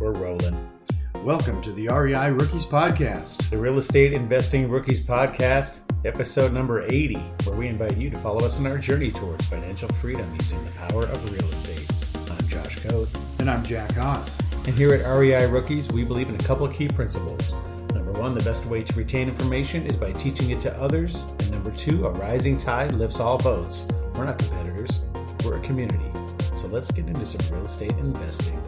we're rolling. Welcome to the REI Rookies Podcast. The Real Estate Investing Rookies Podcast, episode number 80, where we invite you to follow us on our journey towards financial freedom using the power of real estate. I'm Josh Coth. And I'm Jack Haas. And here at REI Rookies, we believe in a couple of key principles. Number one, the best way to retain information is by teaching it to others. And number two, a rising tide lifts all boats. We're not competitors, we're a community. So let's get into some real estate investing.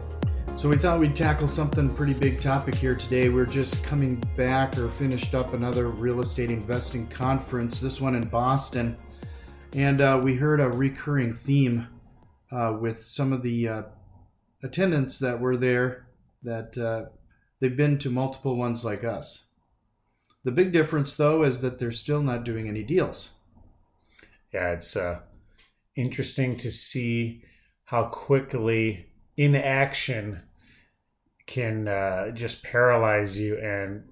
So we thought we'd tackle something pretty big topic here today. We're just coming back or finished up another real estate investing conference, this one in Boston. And we heard a recurring theme with some of the attendants that were there that they've been to multiple ones like us. The big difference, though, is that they're still not doing any deals. Yeah, it's interesting to see how quickly inaction can just paralyze you and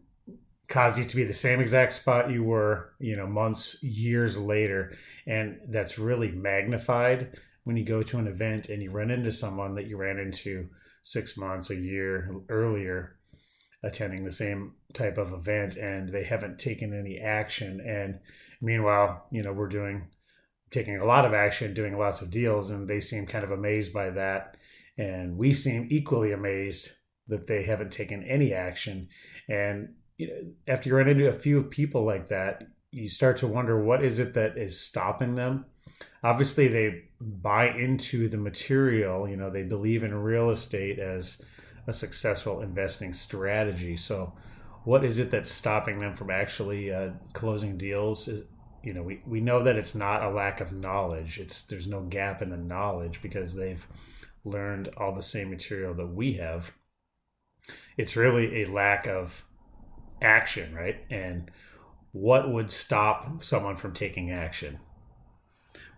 cause you to be the same exact spot you were, months, years later. And that's really magnified when you go to an event and you run into someone that you ran into 6 months, a year earlier, attending the same type of event, and they haven't taken any action. And meanwhile, we're taking a lot of action, doing lots of deals, and they seem kind of amazed by that. And we seem equally amazed that they haven't taken any action. And after you run into a few people like that, you start to wonder, what is it that is stopping them? Obviously, they buy into the material. They believe in real estate as a successful investing strategy. So what is it that's stopping them from actually closing deals? We know that it's not a lack of knowledge. There's no gap in the knowledge because they've learned all the same material that we have. It's really a lack of action, right? And what would stop someone from taking action?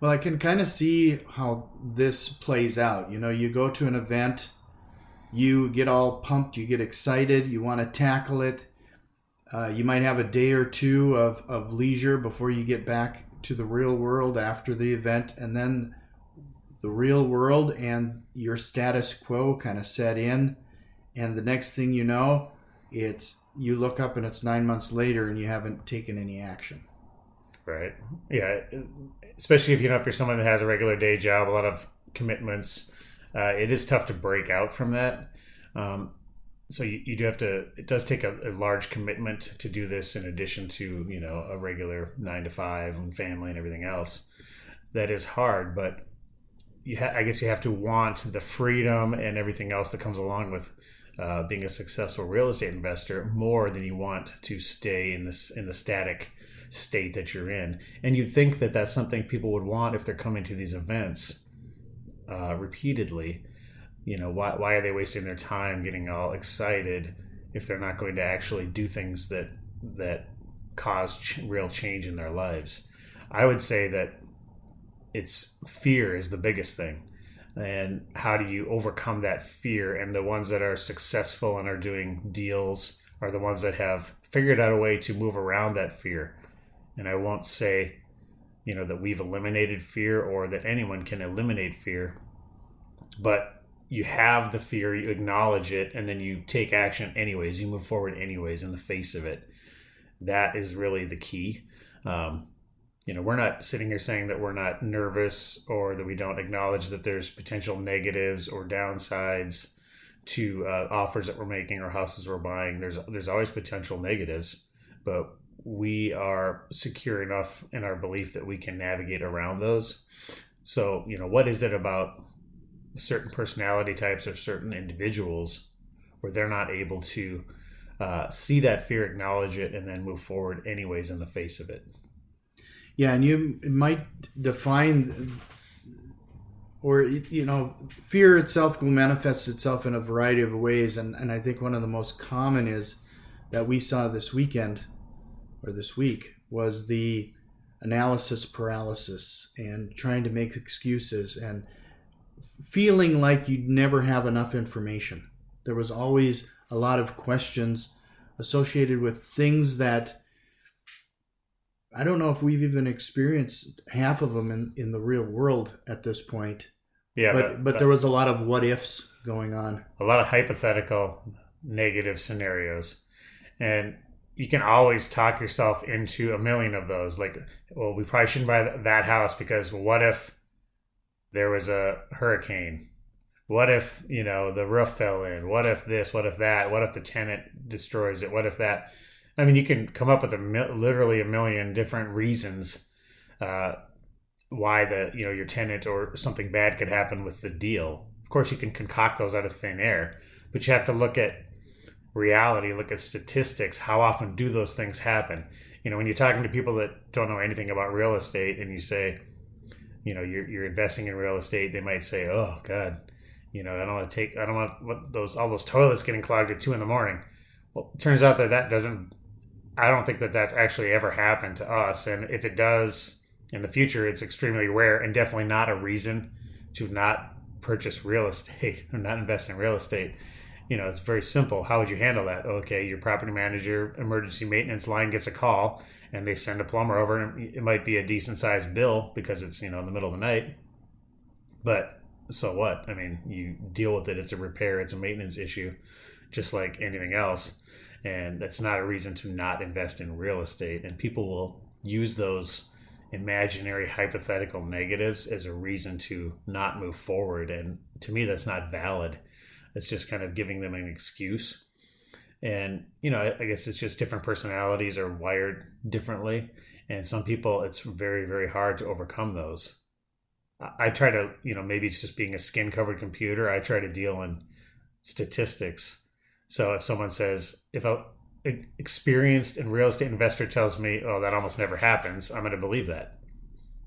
Well, I can kind of see how this plays out. You go to an event, you get all pumped, you get excited, you want to tackle it. You might have a day or two of leisure before you get back to the real world after the event, and then the real world and your status quo kind of set in, and the next thing you know, you look up and it's 9 months later and you haven't taken any action. Right. Yeah. Especially if you're someone that has a regular day job, a lot of commitments, it is tough to break out from that. So you do have to, it does take a large commitment to do this in addition to, a regular 9 to 5 and family and everything else. That is hard, but I guess you have to want the freedom and everything else that comes along with being a successful real estate investor more than you want to stay in the static state that you're in. And you'd think that that's something people would want if they're coming to these events repeatedly. Why are they wasting their time getting all excited if they're not going to actually do things that cause real change in their lives? I would say that it's fear is the biggest thing. And how do you overcome that fear? And the ones that are successful and are doing deals are the ones that have figured out a way to move around that fear. And I won't say, that we've eliminated fear or that anyone can eliminate fear, but you have the fear, you acknowledge it, and then you take action anyways. You move forward anyways in the face of it. That is really the key. We're not sitting here saying that we're not nervous or that we don't acknowledge that there's potential negatives or downsides to offers that we're making or houses we're buying. There's always potential negatives, but we are secure enough in our belief that we can navigate around those. So, what is it about certain personality types or certain individuals where they're not able to see that fear, acknowledge it, and then move forward anyways in the face of it? Yeah, and you might define, or, fear itself will manifest itself in a variety of ways. And I think one of the most common is that we saw this week was the analysis paralysis and trying to make excuses and feeling like you'd never have enough information. There was always a lot of questions associated with things that I don't know if we've even experienced half of them in the real world at this point. Yeah, but there was a lot of what ifs going on. A lot of hypothetical negative scenarios. And you can always talk yourself into a million of those. Like, well, we probably shouldn't buy that house because what if there was a hurricane? What if, the roof fell in? What if this? What if that? What if the tenant destroys it? What if that? I mean, you can come up with literally a million different reasons why your tenant or something bad could happen with the deal. Of course, you can concoct those out of thin air, but you have to look at reality, look at statistics. How often do those things happen? When you're talking to people that don't know anything about real estate and you say, you're investing in real estate, they might say, oh God, I don't want all those toilets getting clogged at 2 a.m. Well, it turns out I don't think that's actually ever happened to us. And if it does in the future, it's extremely rare and definitely not a reason to not purchase real estate or not invest in real estate. It's very simple. How would you handle that? Okay, your property manager emergency maintenance line gets a call and they send a plumber over, and it might be a decent sized bill because it's, in the middle of the night. But so what? I mean, you deal with it. It's a repair, it's a maintenance issue, just like anything else. And that's not a reason to not invest in real estate. And people will use those imaginary hypothetical negatives as a reason to not move forward. And to me, that's not valid. It's just kind of giving them an excuse. And, I guess it's just different personalities are wired differently. And some people, it's very, very hard to overcome those. I try to, maybe it's just being a skin covered computer. I try to deal in statistics. So if someone says, if an experienced and real estate investor tells me, oh, that almost never happens, I'm going to believe that.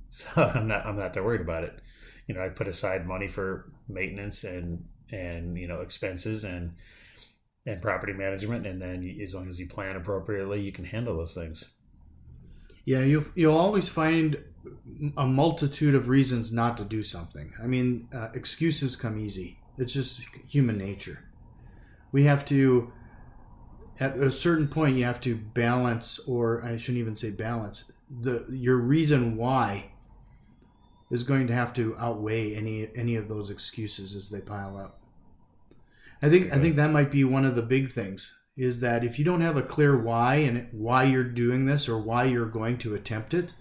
So I'm not that worried about it. I put aside money for maintenance and expenses and property management, and then as long as you plan appropriately, you can handle those things. Yeah, you'll always find a multitude of reasons not to do something. I mean, excuses come easy. It's just human nature. We have to, at a certain point, you have to balance, or I shouldn't even say balance, your reason why is going to have to outweigh any of those excuses as they pile up. I think that might be one of the big things, is that if you don't have a clear why and why you're doing this or why you're going to attempt it,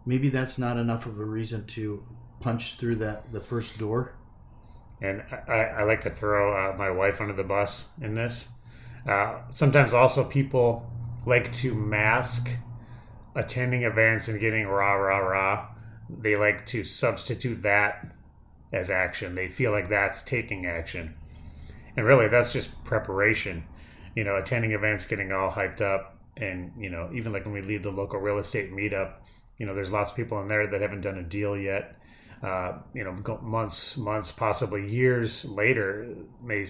maybe that's not enough of a reason to punch through the first door. And I like to throw my wife under the bus in this. Sometimes also people like to mask attending events and getting rah, rah, rah. They like to substitute that as action. They feel like that's taking action. And really, that's just preparation. Attending events, getting all hyped up. And, even like when we lead the local real estate meetup, there's lots of people in there that haven't done a deal yet. Months, possibly years later, may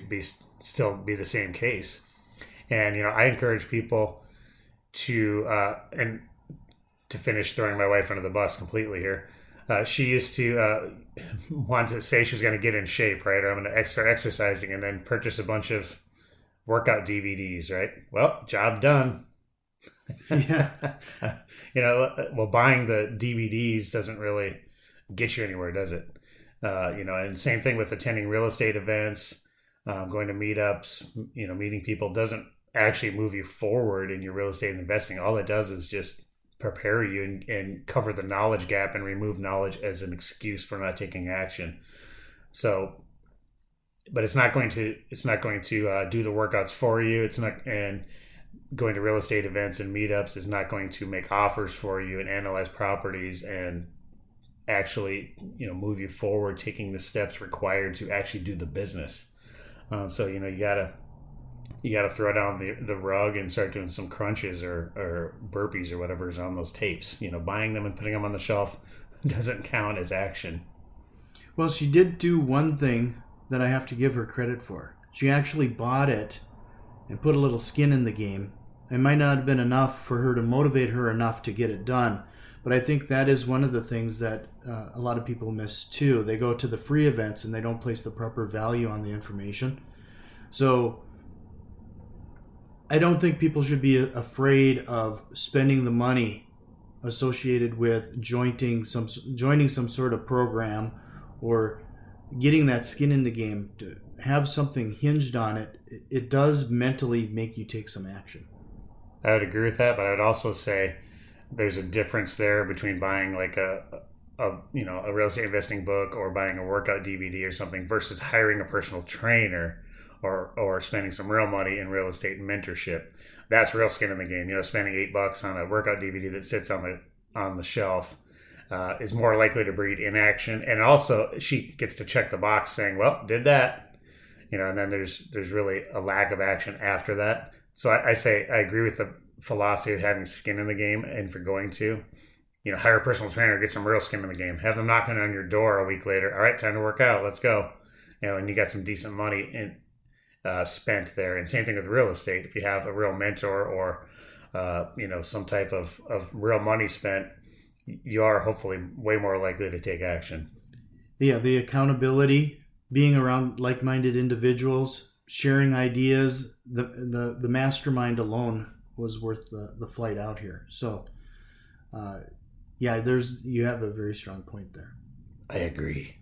still be the same case. And, I encourage people to, and to finish throwing my wife under the bus completely here. She used to want to say she was going to get in shape, right? Or I'm going to start exercising and then purchase a bunch of workout DVDs, right? Well, job done. Yeah. Buying the DVDs doesn't really get you anywhere, does it? And same thing with attending real estate events, going to meetups, meeting people doesn't actually move you forward in your real estate investing. All it does is just prepare you and cover the knowledge gap and remove knowledge as an excuse for not taking action. So, but it's not going to do the workouts for you. It's not, and going to real estate events and meetups is not going to make offers for you and analyze properties and actually, move you forward, taking the steps required to actually do the business. So, you gotta throw down the rug and start doing some crunches or burpees or whatever is on those tapes. Buying them and putting them on the shelf doesn't count as action. Well, she did do one thing that I have to give her credit for. She actually bought it and put a little skin in the game. It might not have been enough for her to motivate her enough to get it done, but I think that is one of the things that a lot of people miss too. They go to the free events and they don't place the proper value on the information. So I don't think people should be afraid of spending the money associated with joining some sort of program or getting that skin in the game, to have something hinged on it, it does mentally make you take some action. I would agree with that, but I would also say there's a difference there between buying like a real estate investing book or buying a workout DVD or something versus hiring a personal trainer or spending some real money in real estate mentorship. That's real skin in the game. Spending $8 on a workout DVD that sits on the shelf is more likely to breed inaction, and also she gets to check the box saying, "Well, did that," and then there's really a lack of action after that. So I say I agree with the philosophy of having skin in the game, and for going to, hire a personal trainer, get some real skin in the game, have them knocking on your door a week later. All right, time to work out. Let's go. And you got some decent money spent there. And same thing with real estate. If you have a real mentor or some type of real money spent, you are hopefully way more likely to take action. Yeah, the accountability, being around like-minded individuals, sharing ideas, the mastermind alone was worth the flight out here. So, you have a very strong point there. I agree.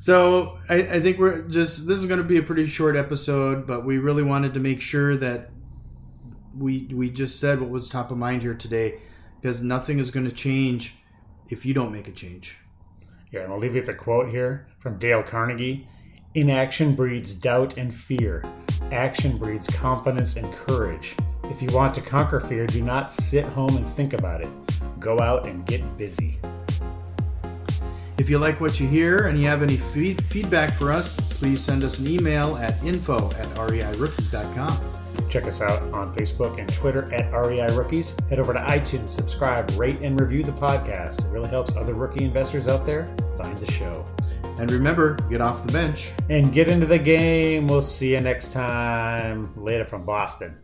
So I think this is going to be a pretty short episode, but we really wanted to make sure that we just said what was top of mind here today, because nothing is going to change if you don't make a change. Yeah, and I'll leave you with a quote here from Dale Carnegie. Inaction breeds doubt and fear. Action breeds confidence and courage. If you want to conquer fear, do not sit home and think about it. Go out and get busy. If you like what you hear and you have any feedback for us, please send us an email at info@reirookies.com. Check us out on Facebook and Twitter at REI Rookies. Head over to iTunes, subscribe, rate, and review the podcast. It really helps other rookie investors out there find the show. And remember, get off the bench. And get into the game. We'll see you next time. Later from Boston.